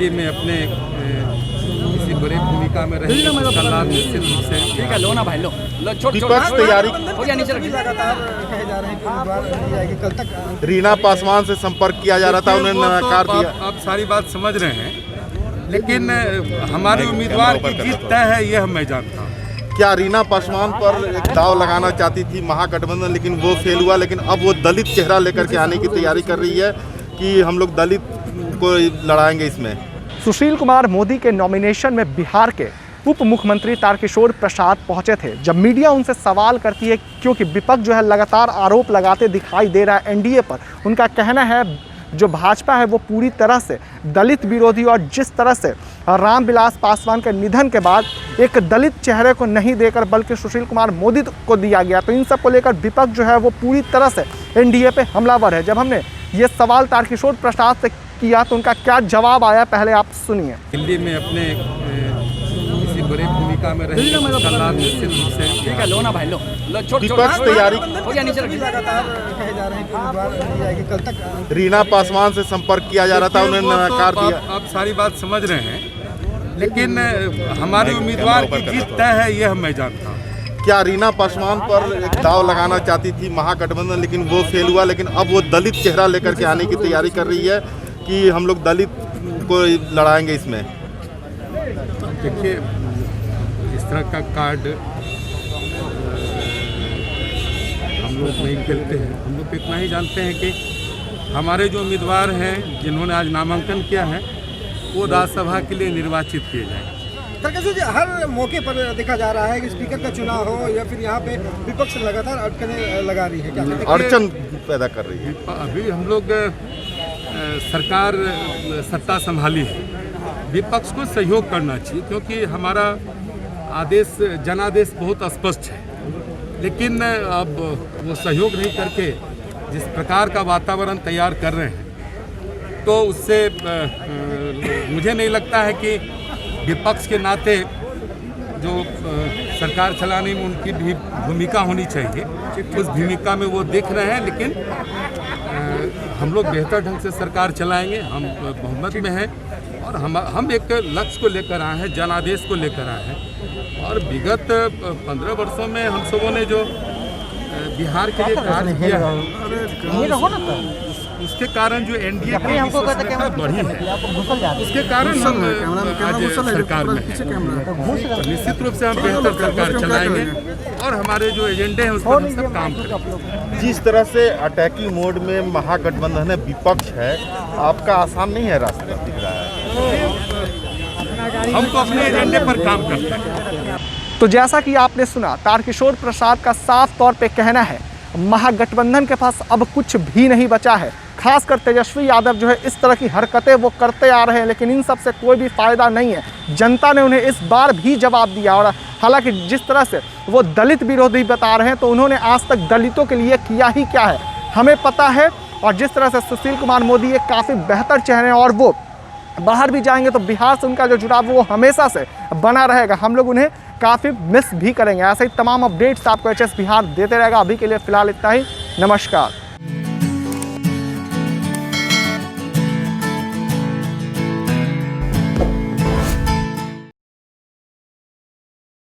दिल्ली में अपने किसी बड़ी भूमिका में रहे उसका लाभ निश्चित रूप से ठीक है, लो ना भाई, लो छोड़ विपक्ष तैयारी हो गया, नीचे रखिए। लगातार कहे जा रहे हैं कि उम्मीदवार नहीं जाएगी कल तक। रीना पासवान से संपर्क किया जा रहा था, उन्हें वो तो नकार दिया। आप सारी बात समझ रहे हैं, लेकिन हमारे उम्मीदवार की जीत तय है यह मैं जानता हूँ। क्या रीना पासवान पर एक दाव लगाना चाहती थी महागठबंधन, लेकिन वो फेल हुआ, लेकिन अब वो दलित चेहरा लेकर के आने की तैयारी कर रही है कि हम लोग दलित को लड़ाएंगे इसमें। सुशील कुमार मोदी के नॉमिनेशन में बिहार के उप मुख्यमंत्री तारकिशोर प्रसाद पहुंचे थे। जब मीडिया उनसे सवाल करती है, क्योंकि विपक्ष जो है लगातार आरोप लगाते दिखाई दे रहा है एनडीए पर, उनका कहना है जो भाजपा है वो पूरी तरह से दलित विरोधी, और जिस तरह से रामविलास पासवान के निधन के बाद एक दलित चेहरे को नहीं देकर बल्कि सुशील कुमार मोदी को दिया गया, तो इन सब को लेकर विपक्ष जो है वो पूरी तरह से एनडीए पे हमलावर है। जब हमने ये सवाल तारकिशोर प्रसाद से किया तो उनका क्या जवाब आया, पहले आप सुनिए। दिल्ली में अपने किसी बड़ी भूमिका में रहे उसका लाभ निश्चित रूप से ठीक है, लो ना भाई, लो छोड़ विपक्ष तैयारी हो गया, नीचे रखिए। लगातार कहे जा रहे हैं कि उम्मीदवार नहीं जाएगी कल तक। रीना पासवान से संपर्क किया जा रहा था, उन्हें वो तो नकार दिया। आप सारी बात समझ रहे हैं, लेकिन हमारे उम्मीदवार की जीत तय है यह मैं जानता हूँ। क्या रीना पासवान पर एक दाव लगाना चाहती थी महागठबंधन, लेकिन वो फेल हुआ, लेकिन अब वो दलित चेहरा लेकर के आने की तैयारी कर रही है कि हम लोग दलित को लड़ाएंगे इसमें। देखिए, इस तरह का कार्ड हम लोग नहीं खेलते हैं। हम लोग इतना ही जानते हैं कि हमारे जो उम्मीदवार हैं जिन्होंने आज नामांकन किया है वो राज्यसभा के लिए निर्वाचित किए जाएंगे। तरकसी जी, हर मौके पर देखा जा रहा है कि स्पीकर का चुनाव हो या फिर यहाँ पे विपक्ष लगातार अटकनें लगा रही है, क्या अड़चन पैदा कर रही है। अभी हम लोग सरकार सत्ता संभाली है, विपक्ष को सहयोग करना चाहिए, क्योंकि हमारा आदेश जनादेश बहुत स्पष्ट है, लेकिन अब वो सहयोग नहीं करके जिस प्रकार का वातावरण तैयार कर रहे हैं, तो उससे मुझे नहीं लगता है कि विपक्ष के नाते जो सरकार चलाने में उनकी भी भूमिका होनी चाहिए, उस भूमिका में वो देख रहे हैं। लेकिन हम लोग बेहतर ढंग से सरकार चलाएंगे, हम बहुमत में हैं और हम एक लक्ष्य को लेकर आए हैं, जनादेश को लेकर आए हैं। और विगत 15 वर्षों में हम सबों ने जो बिहार के लिए कार्य किया है, उसके कारण जो एनडीए की विश्वसनीयता बढ़ी है, उसके कारण हम आज सरकार में हैं। निश्चित रूप से हम बेहतर सरकार चलाएंगे और हमारे जो एजेंडे हैं उस पर हम सब काम करेंगे। जिस तरह से अटैकिंग मोड में महागठबंधन है, विपक्ष है, आपका आसान नहीं है रास्ता दिख रहा है। हम तो अपने एजेंडे पर काम करते हैं। तो जैसा कि आपने सुना, तारकिशोर प्रसाद का साफ तौर पे कहना है महागठबंधन के पास अब कुछ भी नहीं बचा है। खासकर तेजस्वी यादव जो है इस तरह की हरकतें वो करते आ रहे हैं, लेकिन इन सब से कोई भी फायदा नहीं है। जनता ने उन्हें इस बार भी जवाब दिया, और हालांकि जिस तरह से वो दलित विरोधी बता रहे हैं, तो उन्होंने आज तक दलितों के लिए किया ही क्या है हमें पता है। और जिस तरह से सुशील कुमार मोदी एक काफ़ी बेहतर चेहरे हैं, और वो बाहर भी जाएंगे तो बिहार से उनका जो जुड़ाव वो हमेशा से बना रहेगा। हम लोग उन्हें काफ़ी मिस भी करेंगे। ऐसे ही तमाम अपडेट्स आपको HS बिहार देते रहेगा। अभी के लिए फ़िलहाल इतना ही, नमस्कार।